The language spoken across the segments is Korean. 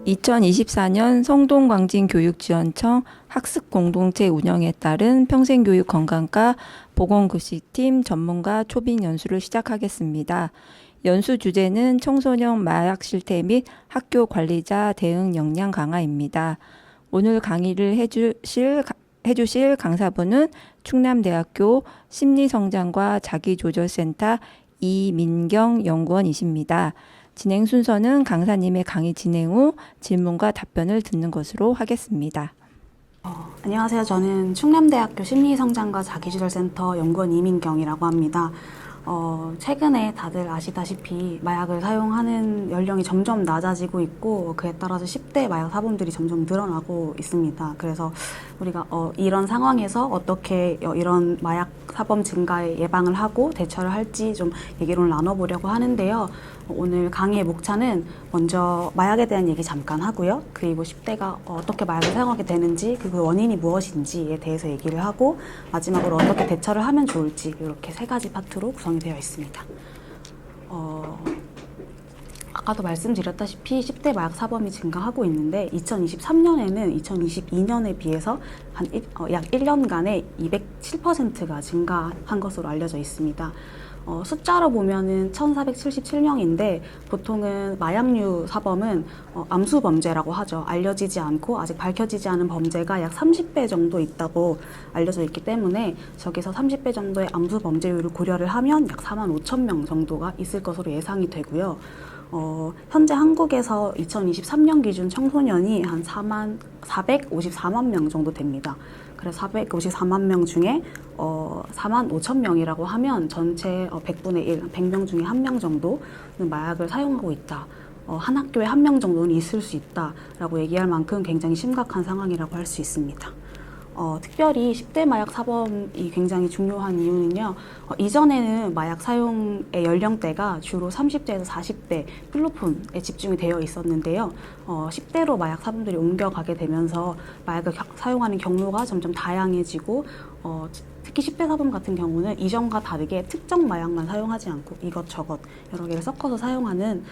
2024년 성동광진교육지원청 학습공동체 운영에 따른 평생교육 건강과 보건급식팀 전문가 초빙 연수를 시작하겠습니다. 연수 주제는 청소년 마약 실태 및 학교 관리자 대응 역량 강화입니다. 오늘 강의를 해주실 강사분은 충남대학교 심리성장과 자기조절센터 이민경 연구원이십니다. 진행 순서는 강사님의 강의 진행 후 질문과 답변을 듣는 것으로 하겠습니다. 안녕하세요. 저는 충남대학교 심리성장과 자기조절센터 연구원 이민경이라고 합니다. 최근에 다들 아시다시피 마약을 사용하는 연령이 점점 낮아지고 있고 그에 따라서 10대 마약 사범들이 점점 늘어나고 있습니다. 그래서 우리가 이런 상황에서 어떻게 이런 마약 사범 증가에 예방을 하고 대처를 할지 좀 얘기를 나눠보려고 하는데요. 오늘 강의의 목차는 먼저 마약에 대한 얘기 잠깐 하고요. 그리고 10대가 어떻게 마약을 사용하게 되는지, 그 원인이 무엇인지에 대해서 얘기를 하고 마지막으로 어떻게 대처를 하면 좋을지 이렇게 세 가지 파트로 구성이 되어 있습니다. 아까도 말씀드렸다시피 10대 마약 사범이 증가하고 있는데 2023년에는 2022년에 비해서 약 1년간에 207%가 증가한 것으로 알려져 있습니다. 숫자로 보면은 1,477명인데 보통은 마약류 사범은 암수 범죄라고 하죠. 알려지지 않고 아직 밝혀지지 않은 범죄가 약 30배 정도 있다고 알려져 있기 때문에 저기서 30배 정도의 암수 범죄율을 고려를 하면 약 45,000명 정도가 있을 것으로 예상이 되고요. 현재 한국에서 2023년 기준 청소년이 한 454만 명 정도 됩니다. 그래서 454만 명 중에 4만 5천 명이라고 하면 전체 100분의 1, 100명 중에 1명 정도는 마약을 사용하고 있다. 한 학교에 1명 정도는 있을 수 있다라고 얘기할 만큼 굉장히 심각한 상황이라고 할 수 있습니다. 특별히 10대 마약 사범이 굉장히 중요한 이유는요. 이전에는 마약 사용의 연령대가 주로 30대에서 40대 필로폰에 집중이 되어 있었는데요. 10대로 마약 사범들이 옮겨가게 되면서 마약을 사용하는 경로가 점점 다양해지고 특히 10대 사범 같은 경우는 이전과 다르게 특정 마약만 사용하지 않고 이것저것 여러 개를 섞어서 사용하는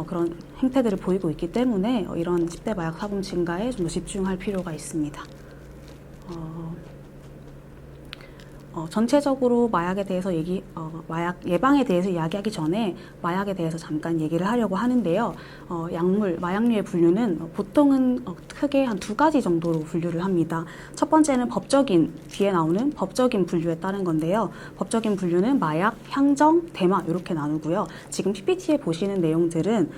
그런 행태들을 보이고 있기 때문에 이런 10대 마약 사범 증가에 좀 더 집중할 필요가 있습니다. 전체적으로 마약에 대해서 마약 예방에 대해서 이야기하기 전에 마약에 대해서 잠깐 얘기를 하려고 하는데요. 마약류의 분류는 보통은 크게 한 두 가지 정도로 분류를 합니다. 첫 번째는 뒤에 나오는 법적인 분류에 따른 건데요. 법적인 분류는 마약, 향정, 대마 이렇게 나누고요. 지금 PPT에 보시는 내용들은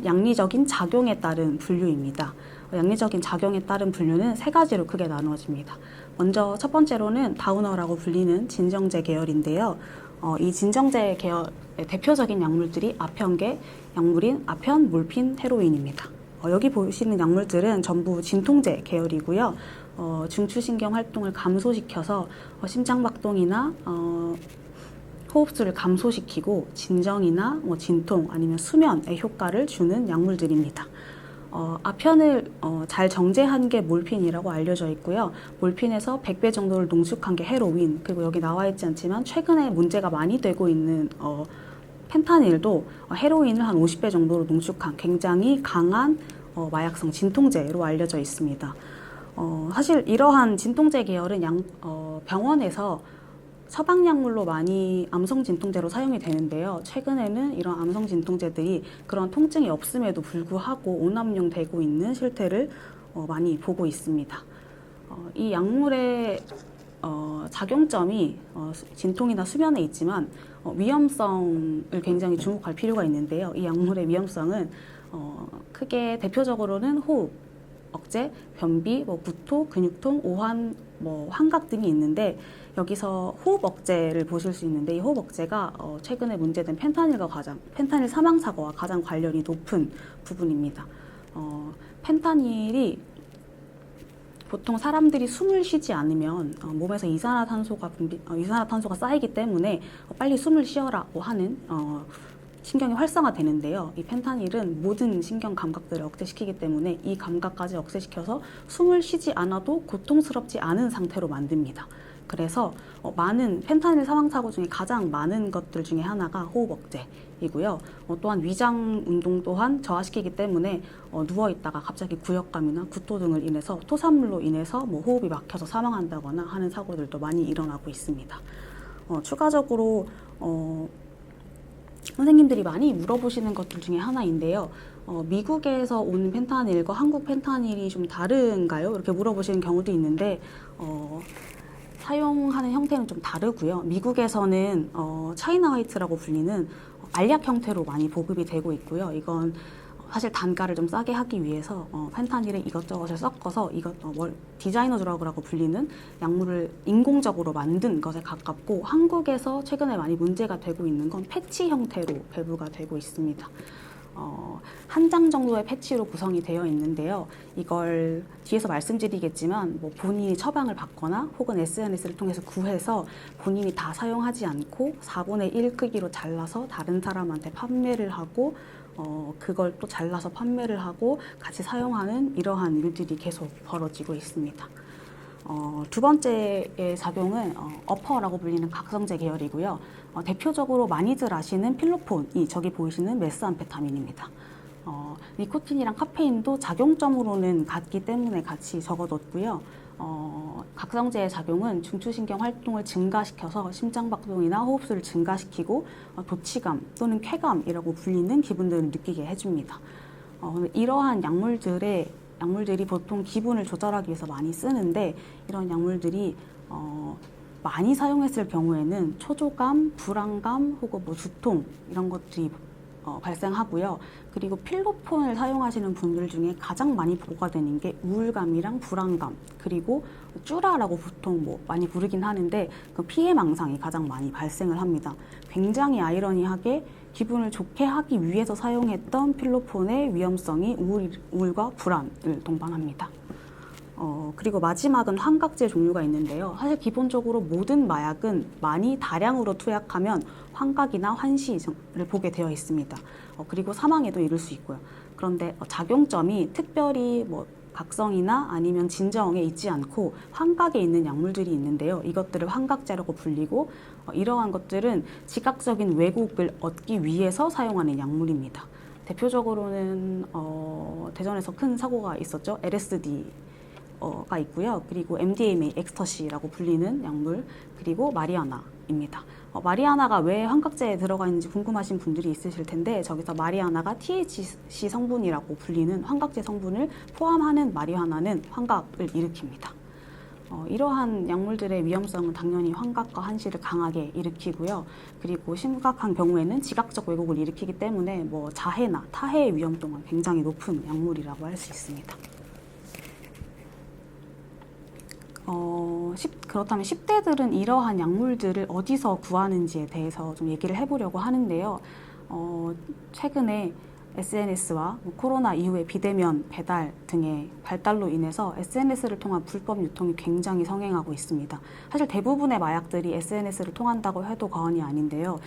양리적인 작용에 따른 분류입니다. 양리적인 작용에 따른 분류는 세 가지로 크게 나누어집니다. 먼저 첫 번째로는 다우너라고 불리는 진정제 계열인데요. 이 진정제 계열의 대표적인 약물들이 아편계 약물인 아편, 몰핀, 헤로인입니다. 여기 보시는 약물들은 전부 진통제 계열이고요. 중추신경 활동을 감소시켜서 심장박동이나 호흡수를 감소시키고 진정이나 진통 아니면 수면에 효과를 주는 약물들입니다. 아편을 잘 정제한 게 몰핀이라고 알려져 있고요. 몰핀에서 100배 정도를 농축한 게 헤로인, 그리고 여기 나와 있지 않지만 최근에 문제가 많이 되고 있는 펜타닐도 헤로인을 한 50배 정도로 농축한 굉장히 강한 마약성 진통제로 알려져 있습니다. 사실 이러한 진통제 계열은 병원에서 처방약물로 많이 암성 진통제로 사용이 되는데요. 최근에는 이런 암성 진통제들이 그런 통증이 없음에도 불구하고 오남용되고 있는 실태를 많이 보고 있습니다. 이 약물의 작용점이 진통이나 수면에 있지만 위험성을 굉장히 주목할 필요가 있는데요. 이 약물의 위험성은 크게 대표적으로는 호흡 억제, 변비, 구토, 근육통, 오한, 환각 등이 있는데 여기서 호흡 억제를 보실 수 있는데 이 호흡 억제가 최근에 문제된 펜타닐 사망 사고와 가장 관련이 높은 부분입니다. 펜타닐이 보통 사람들이 숨을 쉬지 않으면 몸에서 이산화탄소가 쌓이기 때문에 빨리 숨을 쉬어라고 하는 신경이 활성화되는데요. 이 펜타닐은 모든 신경 감각들을 억제시키기 때문에 이 감각까지 억제시켜서 숨을 쉬지 않아도 고통스럽지 않은 상태로 만듭니다. 그래서 많은 펜타닐 사망 사고 중에 가장 많은 것들 중에 하나가 호흡 억제이고요. 또한 위장 운동 또한 저하시키기 때문에 누워 있다가 갑자기 구역감이나 구토 등을 인해서 토산물로 인해서 뭐 호흡이 막혀서 사망한다거나 하는 사고들도 많이 일어나고 있습니다. 추가적으로 선생님들이 많이 물어보시는 것들 중에 하나인데요. 미국에서 온 펜타닐과 한국 펜타닐이 좀 다른가요? 이렇게 물어보시는 경우도 있는데 사용하는 형태는 좀 다르고요. 미국에서는 차이나 화이트라고 불리는 알약 형태로 많이 보급이 되고 있고요. 이건 사실 단가를 좀 싸게 하기 위해서 펜타닐을 이것저것을 섞어서 디자이너 드러그라고 불리는 약물을 인공적으로 만든 것에 가깝고, 한국에서 최근에 많이 문제가 되고 있는 건 패치 형태로 배부가 되고 있습니다. 한 장 정도의 패치로 구성이 되어 있는데요. 이걸 뒤에서 말씀드리겠지만 뭐 본인이 처방을 받거나 혹은 SNS를 통해서 구해서 본인이 다 사용하지 않고 4분의 1 크기로 잘라서 다른 사람한테 판매를 하고 그걸 또 잘라서 판매를 하고 같이 사용하는 이러한 일들이 계속 벌어지고 있습니다. 두 번째의 작용은 어퍼라고 불리는 각성제 계열이고요. 대표적으로 많이들 아시는 필로폰이 저기 보이시는 메스암페타민입니다. 니코틴이랑 카페인도 작용점으로는 같기 때문에 같이 적어뒀고요. 각성제의 작용은 중추신경 활동을 증가시켜서 심장박동이나 호흡수를 증가시키고 도치감 또는 쾌감이라고 불리는 기분들을 느끼게 해줍니다. 이러한 약물들이 보통 기분을 조절하기 위해서 많이 쓰는데, 이런 약물들이 많이 사용했을 경우에는 초조감, 불안감 혹은 뭐 두통 이런 것들이 발생하고요. 그리고 필로폰을 사용하시는 분들 중에 가장 많이 보고가 되는 게 우울감이랑 불안감, 그리고 쭈라라고 보통 뭐 많이 부르긴 하는데 그 피해망상이 가장 많이 발생을 합니다. 굉장히 아이러니하게 기분을 좋게 하기 위해서 사용했던 필로폰의 위험성이 우울과 불안을 동반합니다. 그리고 마지막은 환각제 종류가 있는데요. 사실 기본적으로 모든 마약은 많이 다량으로 투약하면 환각이나 환시를 보게 되어 있습니다. 그리고 사망에도 이를 수 있고요. 그런데 작용점이 특별히 뭐 각성이나 아니면 진정에 있지 않고 환각에 있는 약물들이 있는데요. 이것들을 환각제라고 불리고 이러한 것들은 지각적인 왜곡을 얻기 위해서 사용하는 약물입니다. 대표적으로는 대전에서 큰 사고가 있었죠. LSD가 있고요. 그리고 MDMA, 엑스터시라고 불리는 약물, 그리고 마리아나입니다. 마리아나가 왜 환각제에 들어가 있는지 궁금하신 분들이 있으실 텐데, 저기서 마리아나가 THC 성분이라고 불리는 환각제 성분을 포함하는 마리아나는 환각을 일으킵니다. 이러한 약물들의 위험성은 당연히 환각과 환시를 강하게 일으키고요. 그리고 심각한 경우에는 지각적 왜곡을 일으키기 때문에 뭐 자해나 타해의 위험 또한 굉장히 높은 약물이라고 할 수 있습니다. 그렇다면 10대들은 이러한 약물들을 어디서 구하는지에 대해서 좀 얘기를 해보려고 하는데요. 최근에 SNS와 코로나 이후의 비대면 배달 등의 발달로 인해서 SNS를 통한 불법 유통이 굉장히 성행하고 있습니다. 사실 대부분의 마약들이 SNS를 통한다고 해도 과언이 아닌데요.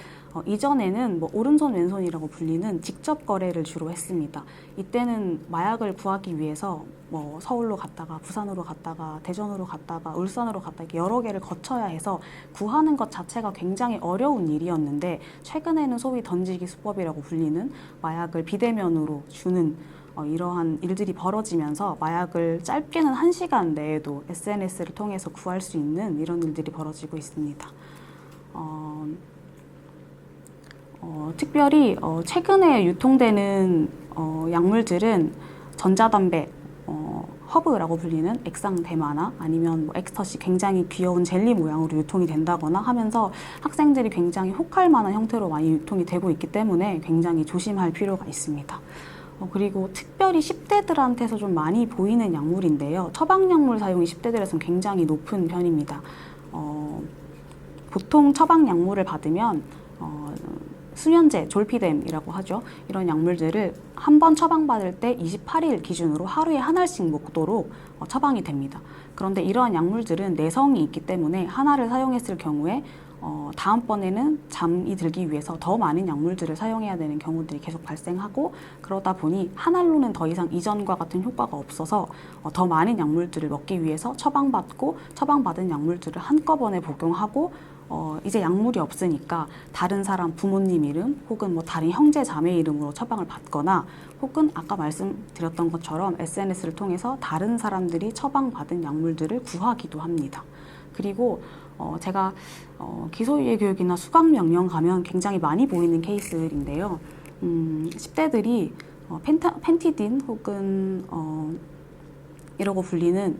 이전에는 뭐 오른손 왼손이라고 불리는 직접 거래를 주로 했습니다. 이때는 마약을 구하기 위해서 뭐 서울로 갔다가 부산으로 갔다가 대전으로 갔다가 울산으로 갔다가 이렇게 여러 개를 거쳐야 해서 구하는 것 자체가 굉장히 어려운 일이었는데, 최근에는 소위 던지기 수법이라고 불리는 마약을 비대면으로 주는 이러한 일들이 벌어지면서 마약을 짧게는 1시간 내에도 SNS를 통해서 구할 수 있는 이런 일들이 벌어지고 있습니다. 특별히 최근에 유통되는 약물들은 전자담배, 허브라고 불리는 액상 대마나 아니면 뭐 엑스터시, 굉장히 귀여운 젤리 모양으로 유통이 된다거나 하면서 학생들이 굉장히 혹할 만한 형태로 많이 유통이 되고 있기 때문에 굉장히 조심할 필요가 있습니다. 그리고 특별히 10대들한테서 좀 많이 보이는 약물인데요. 처방약물 사용이 10대들에서는 굉장히 높은 편입니다. 보통 처방약물을 받으면 수면제, 졸피뎀이라고 하죠. 이런 약물들을 한 번 처방받을 때 28일 기준으로 하루에 한 알씩 먹도록 처방이 됩니다. 그런데 이러한 약물들은 내성이 있기 때문에 하나를 사용했을 경우에 다음번에는 잠이 들기 위해서 더 많은 약물들을 사용해야 되는 경우들이 계속 발생하고, 그러다 보니 한 알로는 더 이상 이전과 같은 효과가 없어서 더 많은 약물들을 먹기 위해서 처방받고, 처방받은 약물들을 한꺼번에 복용하고, 이제 약물이 없으니까 다른 사람 부모님 이름 혹은 뭐 다른 형제 자매 이름으로 처방을 받거나, 혹은 아까 말씀드렸던 것처럼 SNS를 통해서 다른 사람들이 처방받은 약물들을 구하기도 합니다. 그리고 제가 기소유예 교육이나 수강명령 가면 굉장히 많이 보이는 케이스인데요. 10대들이 펜티딘 혹은 이라고 불리는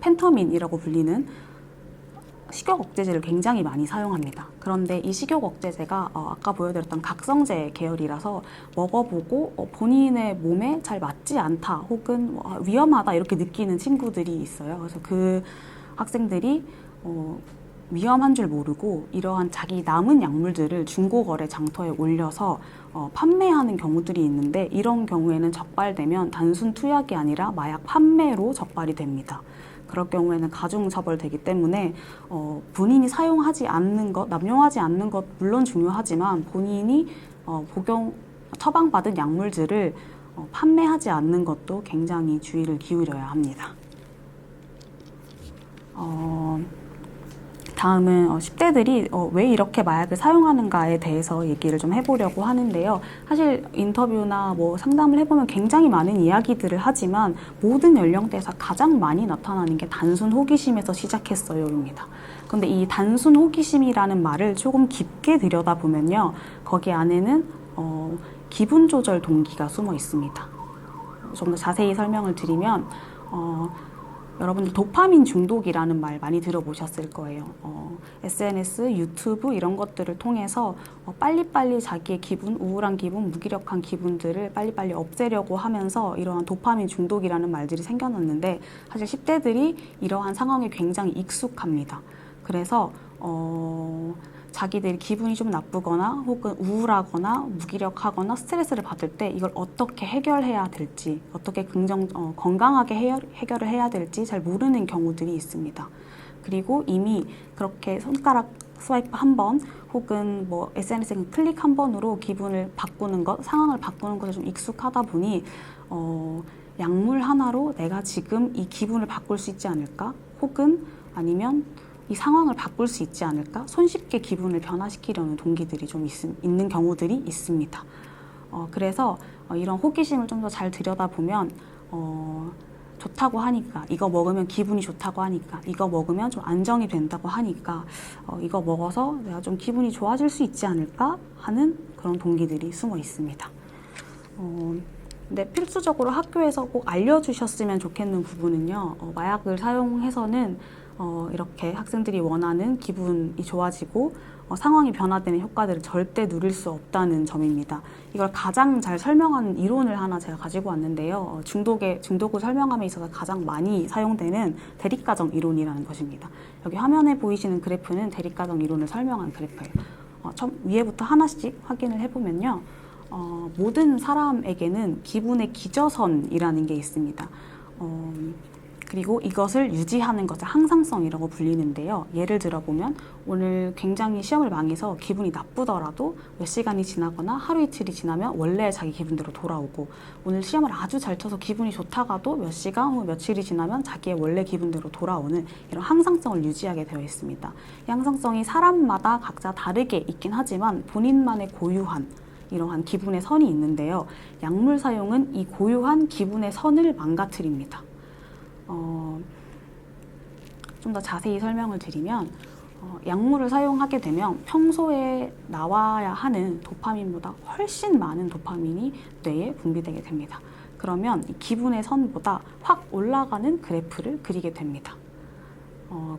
펜터민이라고 불리는 식욕 억제제를 굉장히 많이 사용합니다. 그런데 이 식욕 억제제가 아까 보여드렸던 각성제 계열이라서 먹어보고 본인의 몸에 잘 맞지 않다 혹은 위험하다 이렇게 느끼는 친구들이 있어요. 그래서 그 학생들이 위험한 줄 모르고 이러한 자기 남은 약물들을 중고거래 장터에 올려서 판매하는 경우들이 있는데, 이런 경우에는 적발되면 단순 투약이 아니라 마약 판매로 적발이 됩니다. 그럴 경우에는 가중처벌되기 때문에 본인이 사용하지 않는 것, 남용하지 않는 것 물론 중요하지만 본인이 처방받은 약물들을 판매하지 않는 것도 굉장히 주의를 기울여야 합니다. 다음은 10대들이 왜 이렇게 마약을 사용하는가에 대해서 얘기를 좀 해보려고 하는데요. 사실 인터뷰나 뭐 상담을 해보면 굉장히 많은 이야기들을 하지만 모든 연령대에서 가장 많이 나타나는 게 단순 호기심에서 시작했어요입니다. 그런데 이 단순 호기심이라는 말을 조금 깊게 들여다보면요, 거기 안에는 기분 조절 동기가 숨어 있습니다. 좀 더 자세히 설명을 드리면 여러분들 도파민 중독이라는 말 많이 들어보셨을 거예요. SNS, 유튜브 이런 것들을 통해서 빨리빨리 자기의 기분, 우울한 기분, 무기력한 기분들을 빨리빨리 없애려고 하면서 이러한 도파민 중독이라는 말들이 생겨났는데, 사실 10대들이 이러한 상황에 굉장히 익숙합니다. 그래서 자기들이 기분이 좀 나쁘거나 혹은 우울하거나 무기력하거나 스트레스를 받을 때 이걸 어떻게 해결해야 될지, 어떻게 건강하게 해결을 해야 될지 잘 모르는 경우들이 있습니다. 그리고 이미 그렇게 손가락 스와이프 한 번 혹은 뭐 SNS에 클릭 한 번으로 기분을 바꾸는 것, 상황을 바꾸는 것에 좀 익숙하다 보니 약물 하나로 내가 지금 이 기분을 바꿀 수 있지 않을까? 혹은 아니면 이 상황을 바꿀 수 있지 않을까? 손쉽게 기분을 변화시키려는 동기들이 좀 있는 경우들이 있습니다. 그래서 이런 호기심을 좀 더 잘 들여다보면 좋다고 하니까, 이거 먹으면 기분이 좋다고 하니까, 이거 먹으면 좀 안정이 된다고 하니까 이거 먹어서 내가 좀 기분이 좋아질 수 있지 않을까 하는 그런 동기들이 숨어 있습니다. 근데 필수적으로 학교에서 꼭 알려주셨으면 좋겠는 부분은요, 마약을 사용해서는 이렇게 학생들이 원하는 기분이 좋아지고 상황이 변화되는 효과들을 절대 누릴 수 없다는 점입니다. 이걸 가장 잘 설명하는 이론을 하나 제가 가지고 왔는데요. 중독을 설명함에 있어서 가장 많이 사용되는 대립가정 이론이라는 것입니다. 여기 화면에 보이시는 그래프는 대립가정 이론을 설명한 그래프예요. 위에부터 하나씩 확인을 해보면요. 모든 사람에게는 기분의 기저선이라는 게 있습니다. 그리고 이것을 유지하는 것을 항상성이라고 불리는데요. 예를 들어보면 오늘 굉장히 시험을 망해서 기분이 나쁘더라도 몇 시간이 지나거나 하루 이틀이 지나면 원래 자기 기분대로 돌아오고, 오늘 시험을 아주 잘 쳐서 기분이 좋다가도 몇 시간 후 며칠이 지나면 자기의 원래 기분대로 돌아오는 이런 항상성을 유지하게 되어 있습니다. 이 항상성이 사람마다 각자 다르게 있긴 하지만 본인만의 고유한 이러한 기분의 선이 있는데요. 약물 사용은 이 고유한 기분의 선을 망가뜨립니다. 좀 더 자세히 설명을 드리면 약물을 사용하게 되면 평소에 나와야 하는 도파민보다 훨씬 많은 도파민이 뇌에 분비되게 됩니다. 그러면 이 기분의 선보다 확 올라가는 그래프를 그리게 됩니다.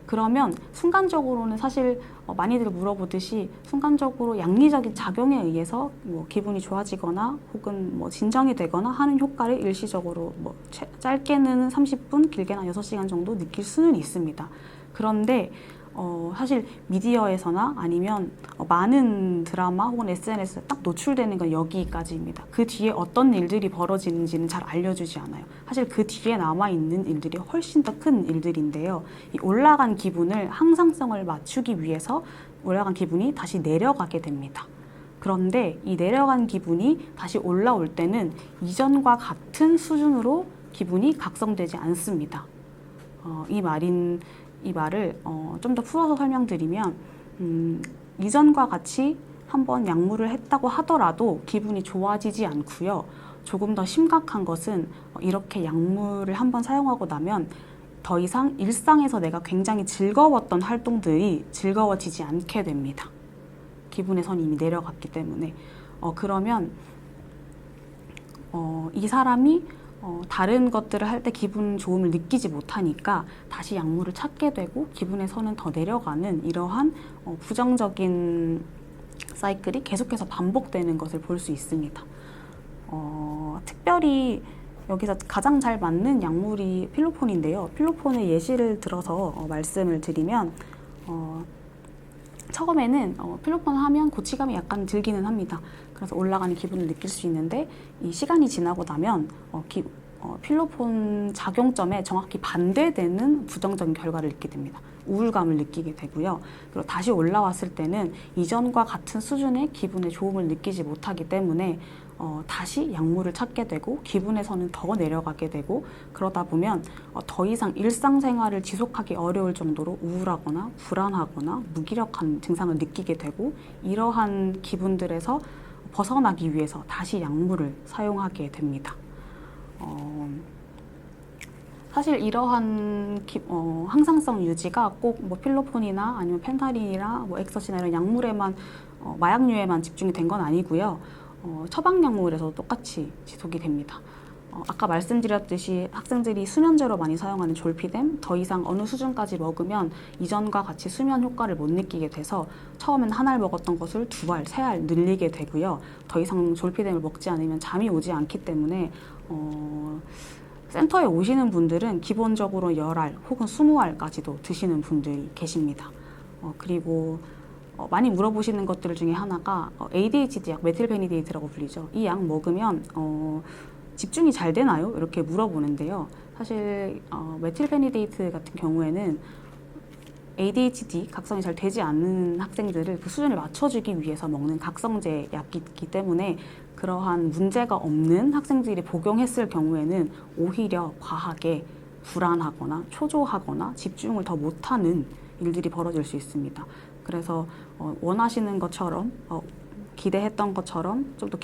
그러면 순간적으로는 사실 많이들 물어보듯이 순간적으로 양리적인 작용에 의해서 뭐 기분이 좋아지거나 혹은 뭐 진정이 되거나 하는 효과를 일시적으로 뭐 짧게는 30분, 길게는 6시간 정도 느낄 수는 있습니다. 그런데 사실 미디어에서나 아니면 많은 드라마 혹은 SNS에 딱 노출되는 건 여기까지입니다. 그 뒤에 어떤 일들이 벌어지는지는 잘 알려주지 않아요. 사실 그 뒤에 남아있는 일들이 훨씬 더 큰 일들인데요. 이 올라간 기분을 항상성을 맞추기 위해서 올라간 기분이 다시 내려가게 됩니다. 그런데 이 내려간 기분이 다시 올라올 때는 이전과 같은 수준으로 기분이 각성되지 않습니다. 이 말을 좀 더 풀어서 설명드리면 이전과 같이 한번 약물을 했다고 하더라도 기분이 좋아지지 않고요. 조금 더 심각한 것은 이렇게 약물을 한번 사용하고 나면 더 이상 일상에서 내가 굉장히 즐거웠던 활동들이 즐거워지지 않게 됩니다. 기분의 선이 이미 내려갔기 때문에. 그러면 이 사람이 다른 것들을 할 때 기분 좋음을 느끼지 못하니까 다시 약물을 찾게 되고 기분의 선은 더 내려가는 이러한 부정적인 사이클이 계속해서 반복되는 것을 볼 수 있습니다. 특별히 여기서 가장 잘 맞는 약물이 필로폰인데요. 필로폰의 예시를 들어서 말씀을 드리면 처음에는 필로폰을 하면 고치감이 약간 들기는 합니다. 그래서 올라가는 기분을 느낄 수 있는데 이 시간이 지나고 나면 필로폰 작용점에 정확히 반대되는 부정적인 결과를 느끼게 됩니다. 우울감을 느끼게 되고요. 그리고 다시 올라왔을 때는 이전과 같은 수준의 기분의 좋음을 느끼지 못하기 때문에 다시 약물을 찾게 되고 기분에서는 더 내려가게 되고 그러다 보면 더 이상 일상생활을 지속하기 어려울 정도로 우울하거나 불안하거나 무기력한 증상을 느끼게 되고 이러한 기분들에서 벗어나기 위해서 다시 약물을 사용하게 됩니다. 사실 이러한 항상성 유지가 꼭 뭐 필로폰이나 아니면 펜타린이나 뭐 엑서시나 이런 약물에만 마약류에만 집중이 된 건 아니고요. 처방약물에서도 똑같이 지속이 됩니다. 아까 말씀드렸듯이 학생들이 수면제로 많이 사용하는 졸피뎀 더 이상 어느 수준까지 먹으면 이전과 같이 수면 효과를 못 느끼게 돼서 처음엔 한 알 먹었던 것을 두 알, 세 알 늘리게 되고요. 더 이상 졸피뎀을 먹지 않으면 잠이 오지 않기 때문에 센터에 오시는 분들은 기본적으로 10알 혹은 20알까지도 드시는 분들이 계십니다. 그리고 많이 물어보시는 것들 중에 하나가 ADHD 약 메틸페니데이트라고 불리죠. 이 약 먹으면 집중이 잘 되나요? 이렇게 물어보는데요. 사실 메틸페니데이트 같은 경우에는 ADHD 각성이 잘 되지 않는 학생들을 그 수준을 맞춰주기 위해서 먹는 각성제 약이기 때문에 그러한 문제가 없는 학생들이 복용했을 경우에는 오히려 과하게 불안하거나 초조하거나 집중을 더 못하는 일들이 벌어질 수 있습니다. 그래서 원하시는 것처럼 기대했던 것처럼 좀 더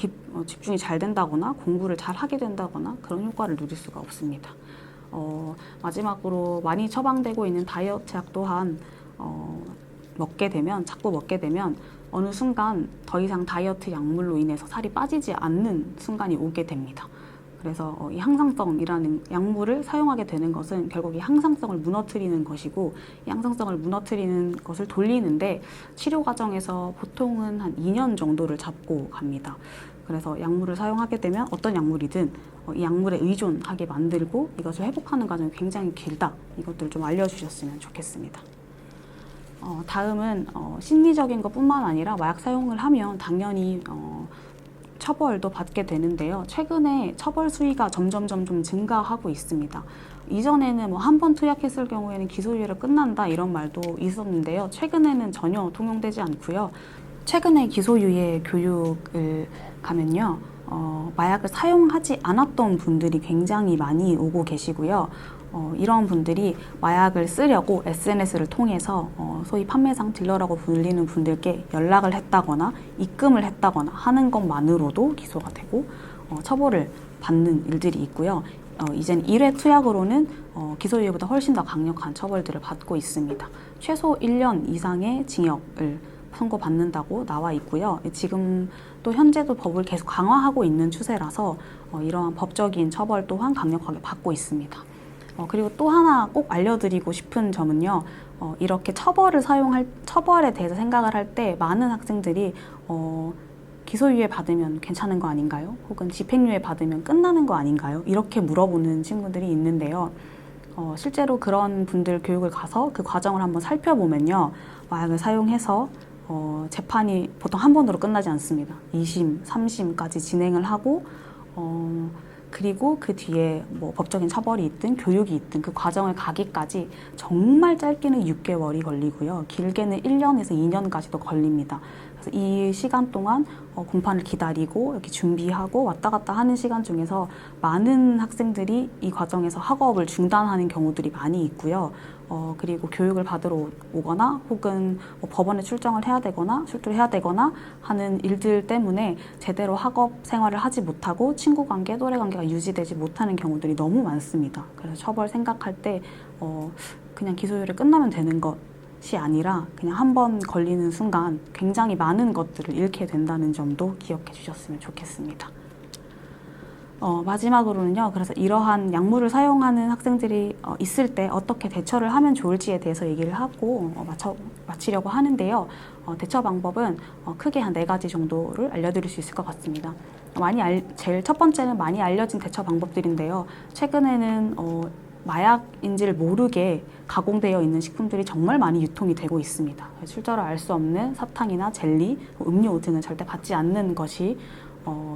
집중이 잘 된다거나 공부를 잘 하게 된다거나 그런 효과를 누릴 수가 없습니다. 마지막으로 많이 처방되고 있는 다이어트 약 또한 자꾸 먹게 되면 어느 순간 더 이상 다이어트 약물로 인해서 살이 빠지지 않는 순간이 오게 됩니다. 그래서 이 항상성이라는 약물을 사용하게 되는 것은 결국 이 항상성을 무너뜨리는 것이고 이 항상성을 무너뜨리는 것을 돌리는데 치료 과정에서 보통은 한 2년 정도를 잡고 갑니다. 그래서 약물을 사용하게 되면 어떤 약물이든 이 약물에 의존하게 만들고 이것을 회복하는 과정이 굉장히 길다. 이것들을 좀 알려주셨으면 좋겠습니다. 다음은 심리적인 것뿐만 아니라 마약 사용을 하면 당연히 처벌도 받게 되는데요. 최근에 처벌 수위가 점점 증가하고 있습니다. 이전에는 한 번 투약했을 경우에는 기소유예로 끝난다 이런 말도 있었는데요. 최근에는 전혀 통용되지 않고요. 최근에 기소유예 교육을 가면요. 마약을 사용하지 않았던 분들이 굉장히 많이 오고 계시고요. 이런 분들이 마약을 쓰려고 SNS를 통해서 소위 판매상 딜러라고 불리는 분들께 연락을 했다거나 입금을 했다거나 하는 것만으로도 기소가 되고 처벌을 받는 일들이 있고요. 이젠 1회 투약으로는 기소유예보다 훨씬 더 강력한 처벌들을 받고 있습니다. 최소 1년 이상의 징역을 선고받는다고 나와 있고요. 지금 또 현재도 법을 계속 강화하고 있는 추세라서 이러한 법적인 처벌 또한 강력하게 받고 있습니다. 그리고 또 하나 꼭 알려드리고 싶은 점은요. 이렇게 처벌에 대해서 생각을 할 때 많은 학생들이 기소유예 받으면 괜찮은 거 아닌가요? 혹은 집행유예 받으면 끝나는 거 아닌가요? 이렇게 물어보는 친구들이 있는데요. 실제로 그런 분들 교육을 가서 그 과정을 한번 살펴보면요. 마약을 사용해서 재판이 보통 한 번으로 끝나지 않습니다. 2심, 3심까지 진행을 하고 그리고 그 뒤에 뭐 법적인 처벌이 있든 교육이 있든 그 과정을 가기까지 정말 짧게는 6개월이 걸리고요. 길게는 1년에서 2년까지도 걸립니다. 그래서 이 시간 동안 공판을 기다리고 이렇게 준비하고 왔다 갔다 하는 시간 중에서 많은 학생들이 이 과정에서 학업을 중단하는 경우들이 많이 있고요. 그리고 교육을 받으러 오거나 혹은 뭐 법원에 출정을 해야 되거나 출두를 해야 되거나 하는 일들 때문에 제대로 학업 생활을 하지 못하고 친구 관계, 또래 관계가 유지되지 못하는 경우들이 너무 많습니다. 그래서 처벌 생각할 때 그냥 기소율이 끝나면 되는 것이 아니라 그냥 한 번 걸리는 순간 굉장히 많은 것들을 잃게 된다는 점도 기억해 주셨으면 좋겠습니다. 마지막으로는요, 그래서 이러한 약물을 사용하는 학생들이 있을 때 어떻게 대처를 하면 좋을지에 대해서 얘기를 하고 마치려고 하는데요. 대처 방법은 크게 한 4가지 정도를 알려드릴 수 있을 것 같습니다. 제일 첫 번째는 많이 알려진 대처 방법들인데요. 최근에는 마약인지를 모르게 가공되어 있는 식품들이 정말 많이 유통이 되고 있습니다. 출처를 알 수 없는 사탕이나 젤리, 음료 등은 절대 받지 않는 것이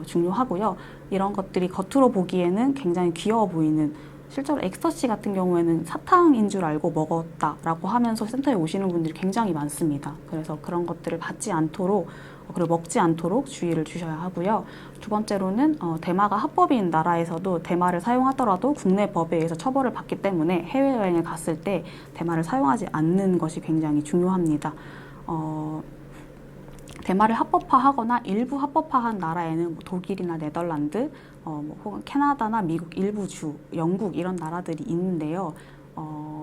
중요하고요. 이런 것들이 겉으로 보기에는 굉장히 귀여워 보이는, 실제로 엑스터시 같은 경우에는 사탕인 줄 알고 먹었다라고 하면서 센터에 오시는 분들이 굉장히 많습니다. 그래서 그런 것들을 받지 않도록 그리고 먹지 않도록 주의를 주셔야 하고요. 두 번째로는 대마가 합법인 나라에서도 대마를 사용하더라도 국내 법에 의해서 처벌을 받기 때문에 해외여행을 갔을 때 대마를 사용하지 않는 것이 굉장히 중요합니다. 대마를 합법화하거나 일부 합법화한 나라에는 뭐 독일이나 네덜란드, 혹은 캐나다나 미국 일부 주, 영국 이런 나라들이 있는데요.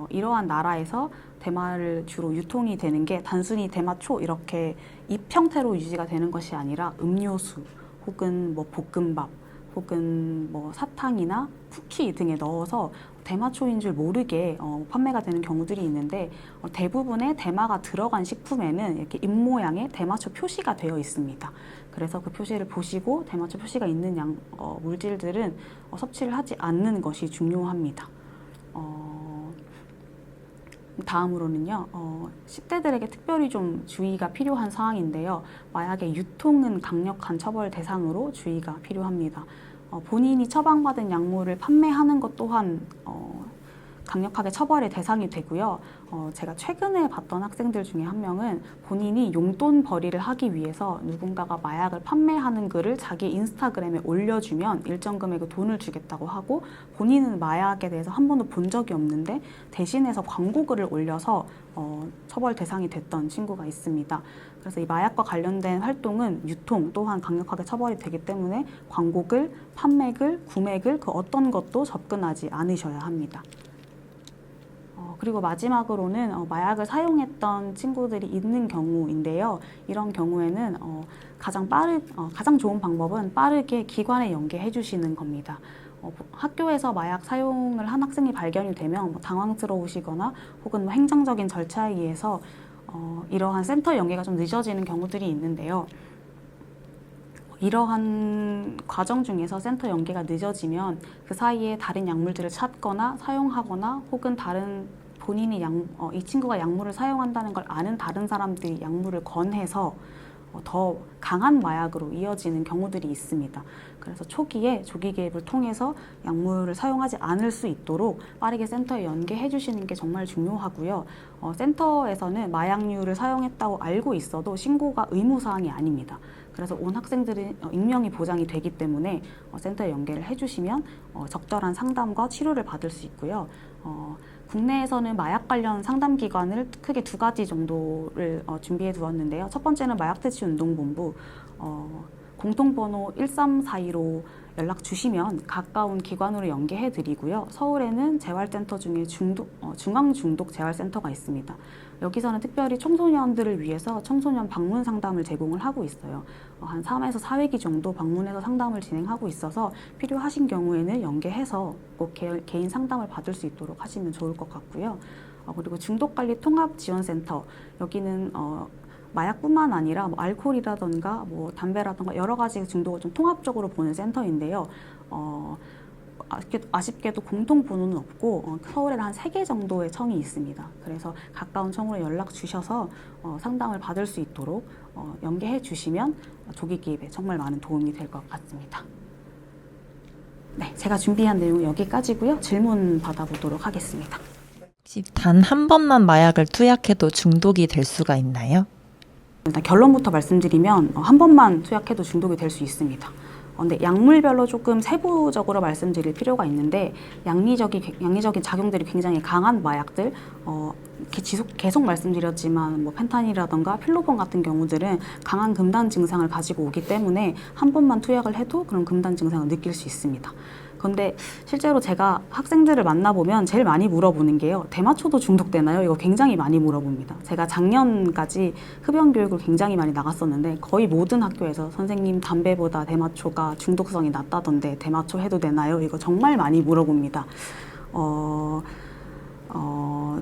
이러한 나라에서 대마를 주로 유통이 되는 게 단순히 대마초 이렇게 잎 형태로 유지가 되는 것이 아니라 음료수 혹은 뭐 볶음밥 혹은 뭐 사탕이나 쿠키 등에 넣어서 대마초인 줄 모르게 판매가 되는 경우들이 있는데 대부분의 대마가 들어간 식품에는 이렇게 잎 모양의 대마초 표시가 되어 있습니다. 그래서 그 표시를 보시고 대마초 표시가 있는 물질들은 섭취를 하지 않는 것이 중요합니다. 다음으로는요, 10대들에게 특별히 좀 주의가 필요한 사항인데요. 마약의 유통은 강력한 처벌 대상으로 주의가 필요합니다. 본인이 처방받은 약물을 판매하는 것 또한 강력하게 처벌의 대상이 되고요. 제가 최근에 봤던 학생들 중에 한 명은 본인이 용돈 벌이를 하기 위해서 누군가가 마약을 판매하는 글을 자기 인스타그램에 올려주면 일정 금액의 돈을 주겠다고 하고 본인은 마약에 대해서 한 번도 본 적이 없는데 대신해서 광고글을 올려서 처벌 대상이 됐던 친구가 있습니다. 그래서 이 마약과 관련된 활동은 유통 또한 강력하게 처벌이 되기 때문에 광고글, 판매글, 구매글 그 어떤 것도 접근하지 않으셔야 합니다. 그리고 마지막으로는 마약을 사용했던 친구들이 있는 경우인데요. 이런 경우에는 가장 좋은 방법은 빠르게 기관에 연계해 주시는 겁니다. 학교에서 마약 사용을 한 학생이 발견이 되면 당황스러우시거나 혹은 행정적인 절차에 의해서 이러한 센터 연계가 좀 늦어지는 경우들이 있는데요. 이러한 과정 중에서 센터 연계가 늦어지면 그 사이에 다른 약물들을 찾거나 사용하거나 혹은 본인이 이 친구가 약물을 사용한다는 걸 아는 다른 사람들이 약물을 권해서 더 강한 마약으로 이어지는 경우들이 있습니다. 그래서 초기에 조기 개입을 통해서 약물을 사용하지 않을 수 있도록 빠르게 센터에 연계해 주시는 게 정말 중요하고요. 센터에서는 마약류를 사용했다고 알고 있어도 신고가 의무사항이 아닙니다. 그래서 온 학생들은 익명이 보장이 되기 때문에 센터에 연계를 해주시면 적절한 상담과 치료를 받을 수 있고요. 국내에서는 마약 관련 상담기관을 크게 2가지 정도를 준비해 두었는데요. 첫 번째는 마약퇴치운동본부, 공통번호 1342로 연락 주시면 가까운 기관으로 연계해 드리고요. 서울에는 재활센터 중에 중앙중독재활센터가 있습니다. 여기서는 특별히 청소년들을 위해서 청소년 방문 상담을 제공을 하고 있어요. 한 3에서 4회기 정도 방문해서 상담을 진행하고 있어서 필요하신 경우에는 연계해서 꼭 개인 상담을 받을 수 있도록 하시면 좋을 것 같고요. 그리고 중독관리통합지원센터, 여기는 마약뿐만 아니라 알코올이라던가 담배라던가 여러 가지 중독을 좀 통합적으로 보는 센터인데요. 아쉽게도 공통 번호는 없고 서울에는 한 3개 정도의 청이 있습니다. 그래서 가까운 청으로 연락 주셔서 상담을 받을 수 있도록 연계해 주시면 조기 개입에 정말 많은 도움이 될 것 같습니다. 네, 제가 준비한 내용은 여기까지고요. 질문 받아보도록 하겠습니다. 혹시 단 한 번만 마약을 투약해도 중독이 될 수가 있나요? 일단 결론부터 말씀드리면 한 번만 투약해도 중독이 될 수 있습니다. 근데 약물별로 조금 세부적으로 말씀드릴 필요가 있는데 양리적인 작용들이 굉장히 강한 마약들, 계속 말씀드렸지만 뭐 펜타닐이라던가 필로폰 같은 경우들은 강한 금단 증상을 가지고 오기 때문에 한 번만 투약을 해도 그런 금단 증상을 느낄 수 있습니다. 근데 실제로 제가 학생들을 만나보면 제일 많이 물어보는 게요. 대마초도 중독되나요? 이거 굉장히 많이 물어봅니다. 제가 작년까지 흡연 교육을 굉장히 많이 나갔었는데 거의 모든 학교에서 선생님 담배보다 대마초가 중독성이 낮다던데 대마초 해도 되나요? 이거 정말 많이 물어봅니다.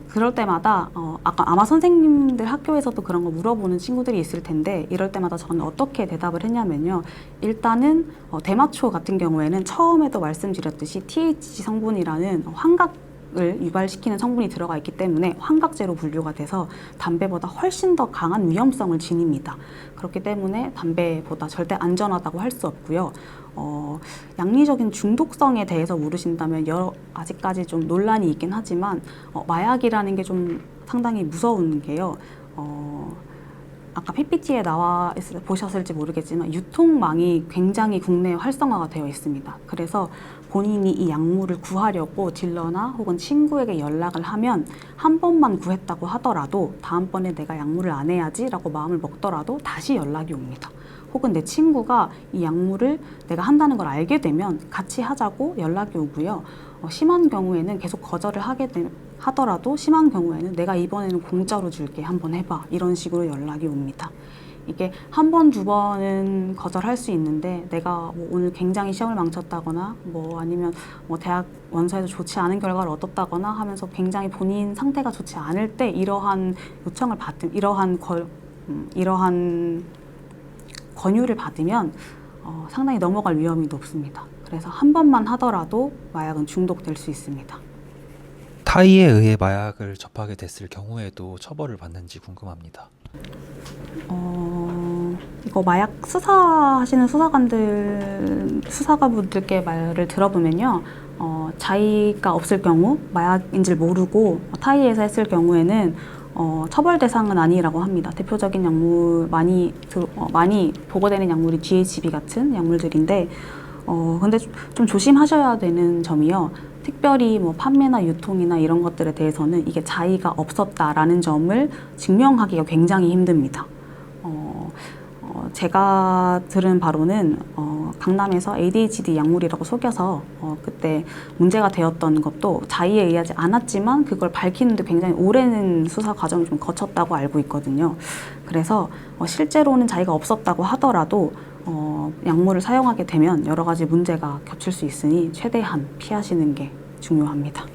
그럴 때마다 아마 선생님들 학교에서도 그런 거 물어보는 친구들이 있을 텐데 이럴 때마다 저는 어떻게 대답을 했냐면요. 일단은 대마초 같은 경우에는 처음에도 말씀드렸듯이 THC 성분이라는 환각을 유발시키는 성분이 들어가 있기 때문에 환각제로 분류가 돼서 담배보다 훨씬 더 강한 위험성을 지닙니다. 그렇기 때문에 담배보다 절대 안전하다고 할 수 없고요. 양리적인 중독성에 대해서 물으신다면 아직까지 좀 논란이 있긴 하지만 마약이라는 게 좀 상당히 무서운 게요. 아까 PPT에 보셨을지 모르겠지만 유통망이 굉장히 국내에 활성화가 되어 있습니다. 그래서 본인이 이 약물을 구하려고 딜러나 혹은 친구에게 연락을 하면 한 번만 구했다고 하더라도 다음번에 내가 약물을 안 해야지라고 마음을 먹더라도 다시 연락이 옵니다. 혹은 내 친구가 이 약물을 내가 한다는 걸 알게 되면 같이 하자고 연락이 오고요. 심한 경우에는 계속 거절을 하더라도 심한 경우에는 내가 이번에는 공짜로 줄게, 한번 해봐, 이런 식으로 연락이 옵니다. 이게 한 번, 두 번은 거절할 수 있는데 내가 뭐 오늘 굉장히 시험을 망쳤다거나 뭐 아니면 뭐 대학 원서에서 좋지 않은 결과를 얻었다거나 하면서 굉장히 본인 상태가 좋지 않을 때 이러한 요청을 받든 이러한 권유를 받으면 상당히 넘어갈 위험이 높습니다. 그래서 한 번만 하더라도 마약은 중독될 수 있습니다. 타의에 의해 마약을 접하게 됐을 경우에도 처벌을 받는지 궁금합니다. 이거 마약 수사하시는 수사관분들께 말을 들어보면요. 자의가 없을 경우, 마약인지를 모르고 타의에서 했을 경우에는 처벌 대상은 아니라고 합니다. 대표적인 약물 많이 보고되는 약물이 GHB 같은 약물들인데 근데 좀 조심하셔야 되는 점이요. 특별히 뭐 판매나 유통이나 이런 것들에 대해서는 이게 자의가 없었다라는 점을 증명하기가 굉장히 힘듭니다. 제가 들은 바로는 강남에서 ADHD 약물이라고 속여서 그때 문제가 되었던 것도 자의에 의하지 않았지만 그걸 밝히는데 굉장히 오랜 수사 과정을 좀 거쳤다고 알고 있거든요. 그래서 실제로는 자의가 없었다고 하더라도 약물을 사용하게 되면 여러 가지 문제가 겹칠 수 있으니 최대한 피하시는 게 중요합니다.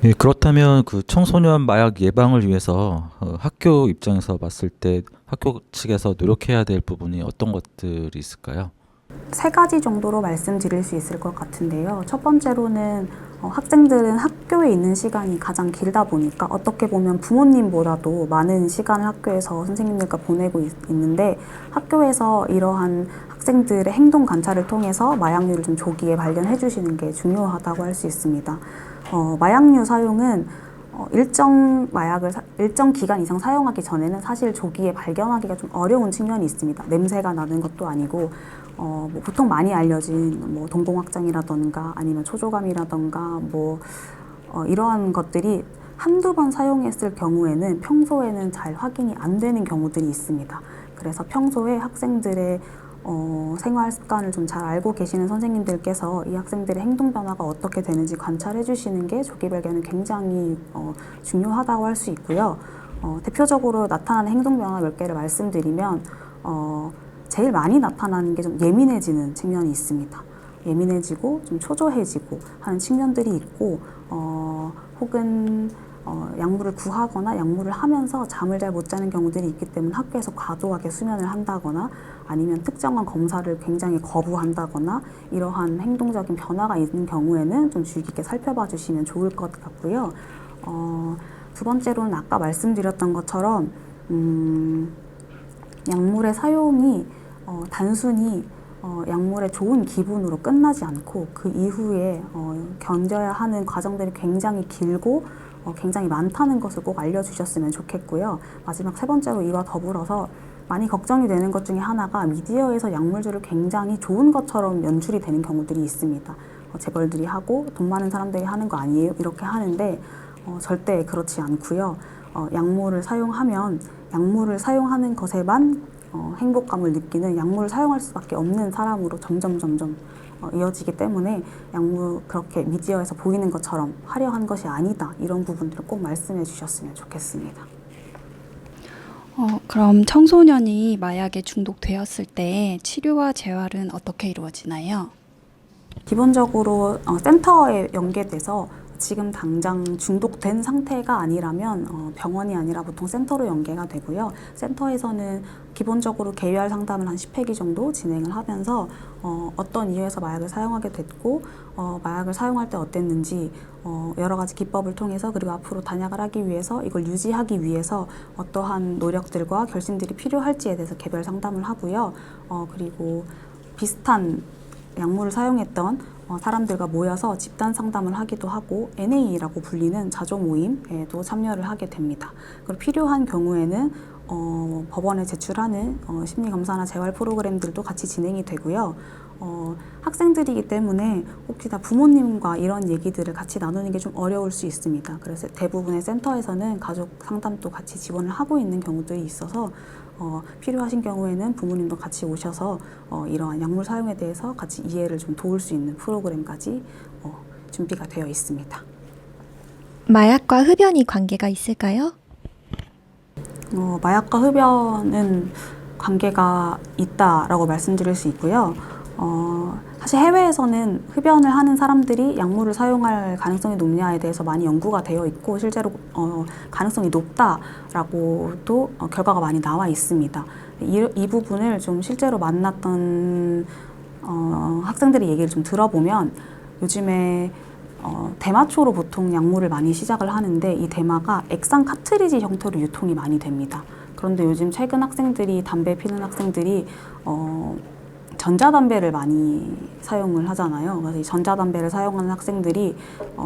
예, 그렇다면 그 청소년 마약 예방을 위해서 학교 입장에서 봤을 때 학교 측에서 노력해야 될 부분이 어떤 것들이 있을까요? 세 가지 정도로 말씀드릴 수 있을 것 같은데요. 첫 번째로는 학생들은 학교에 있는 시간이 가장 길다 보니까 어떻게 보면 부모님보다도 많은 시간을 학교에서 선생님들과 보내고 있는데 학교에서 이러한 학생들의 행동 관찰을 통해서 마약류를 좀 조기에 발견해 주시는 게 중요하다고 할 수 있습니다. 마약류 사용은 일정 기간 이상 사용하기 전에는 사실 조기에 발견하기가 좀 어려운 측면이 있습니다. 냄새가 나는 것도 아니고 뭐 보통 많이 알려진 뭐 동공확장이라던가 아니면 초조감이라던가 이러한 것들이 한두 번 사용했을 경우에는 평소에는 잘 확인이 안 되는 경우들이 있습니다. 그래서 평소에 학생들의 생활 습관을 좀 잘 알고 계시는 선생님들께서 이 학생들의 행동 변화가 어떻게 되는지 관찰해 주시는 게 조기 발견은 굉장히 중요하다고 할 수 있고요. 대표적으로 나타나는 행동 변화 몇 개를 말씀드리면 제일 많이 나타나는 게 좀 예민해지는 측면이 있습니다. 예민해지고 좀 초조해지고 하는 측면들이 있고 혹은 약물을 구하거나 약물을 하면서 잠을 잘 못 자는 경우들이 있기 때문에 학교에서 과도하게 수면을 한다거나 아니면 특정한 검사를 굉장히 거부한다거나 이러한 행동적인 변화가 있는 경우에는 좀 주의 깊게 살펴봐 주시면 좋을 것 같고요. 두 번째로는 아까 말씀드렸던 것처럼 약물의 사용이 단순히 약물의 좋은 기분으로 끝나지 않고 그 이후에 견뎌야 하는 과정들이 굉장히 길고 굉장히 많다는 것을 꼭 알려주셨으면 좋겠고요. 마지막 세 번째로 이와 더불어서 많이 걱정이 되는 것 중에 하나가 미디어에서 약물주를 굉장히 좋은 것처럼 연출이 되는 경우들이 있습니다. 재벌들이 하고 돈 많은 사람들이 하는 거 아니에요? 이렇게 하는데 절대 그렇지 않고요. 약물을 사용하면 약물을 사용하는 것에만 행복감을 느끼는 약물을 사용할 수밖에 없는 사람으로 점점 이어지기 때문에 약물 그렇게 미디어에서 보이는 것처럼 화려한 것이 아니다. 이런 부분들을 꼭 말씀해 주셨으면 좋겠습니다. 그럼 청소년이 마약에 중독되었을 때 치료와 재활은 어떻게 이루어지나요? 기본적으로 센터에 연계돼서 지금 당장 중독된 상태가 아니라면 병원이 아니라 보통 센터로 연계가 되고요. 센터에서는 기본적으로 개별 상담을 한 10회기 정도 진행을 하면서 어떤 이유에서 마약을 사용하게 됐고 마약을 사용할 때 어땠는지 여러 가지 기법을 통해서 그리고 앞으로 단약을 하기 위해서 이걸 유지하기 위해서 어떠한 노력들과 결심들이 필요할지에 대해서 개별 상담을 하고요. 그리고 비슷한 약물을 사용했던 사람들과 모여서 집단 상담을 하기도 하고 NA라고 불리는 자조 모임에도 참여를 하게 됩니다. 그리고 필요한 경우에는 법원에 제출하는 심리검사나 재활 프로그램들도 같이 진행이 되고요. 학생들이기 때문에 혹시나 부모님과 이런 얘기들을 같이 나누는 게 좀 어려울 수 있습니다. 그래서 대부분의 센터에서는 가족 상담도 같이 지원을 하고 있는 경우들이 있어서 필요하신 경우에는 부모님도 같이 오셔서 이러한 약물 사용에 대해서 같이 이해를 좀 도울 수 있는 프로그램까지 준비가 되어 있습니다. 마약과 흡연이 관계가 있을까요? 마약과 흡연은 관계가 있다라고 말씀드릴 수 있고요. 사실 해외에서는 흡연을 하는 사람들이 약물을 사용할 가능성이 높냐에 대해서 많이 연구가 되어 있고 실제로 가능성이 높다라고도 결과가 많이 나와 있습니다. 이 부분을 좀 실제로 만났던 학생들의 얘기를 좀 들어보면 요즘에 대마초로 보통 약물을 많이 시작을 하는데 이 대마가 액상 카트리지 형태로 유통이 많이 됩니다. 그런데 요즘 최근 학생들이 담배 피는 학생들이 전자담배를 많이 사용을 하잖아요. 그래서 이 전자담배를 사용하는 학생들이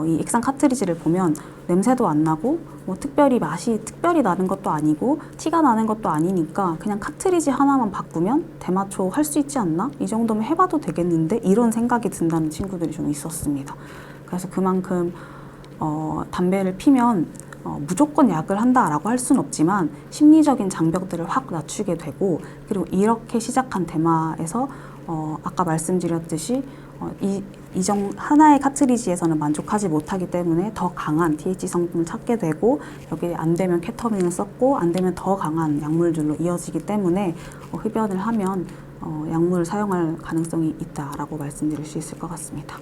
이 액상 카트리지를 보면 냄새도 안 나고 특별히 맛이 특별히 나는 것도 아니고 티가 나는 것도 아니니까 그냥 카트리지 하나만 바꾸면 대마초 할 수 있지 않나? 이 정도면 해봐도 되겠는데? 이런 생각이 든다는 친구들이 좀 있었습니다. 그래서 그만큼 담배를 피면 무조건 약을 한다라고 할 수는 없지만 심리적인 장벽들을 확 낮추게 되고 그리고 이렇게 시작한 대마에서 아까 말씀드렸듯이 하나의 카트리지에서는 만족하지 못하기 때문에 더 강한 THC 성분을 찾게 되고 여기에 안 되면 케터민을 썼고 안 되면 더 강한 약물들로 이어지기 때문에 흡연을 하면 약물을 사용할 가능성이 있다라고 말씀드릴 수 있을 것 같습니다.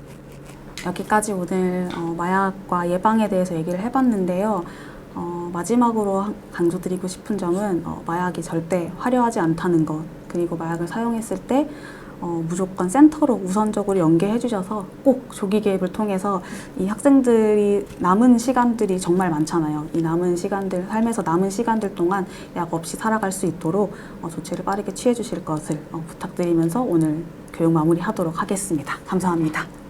여기까지 오늘 마약과 예방에 대해서 얘기를 해봤는데요. 마지막으로 강조드리고 싶은 점은 마약이 절대 화려하지 않다는 것, 그리고 마약을 사용했을 때 무조건 센터로 우선적으로 연계해 주셔서 꼭 조기 개입을 통해서 이 학생들이 남은 시간들이 정말 많잖아요. 이 남은 시간들, 삶에서 남은 시간들 동안 약 없이 살아갈 수 있도록 조치를 빠르게 취해 주실 것을 부탁드리면서 오늘 교육 마무리하도록 하겠습니다. 감사합니다.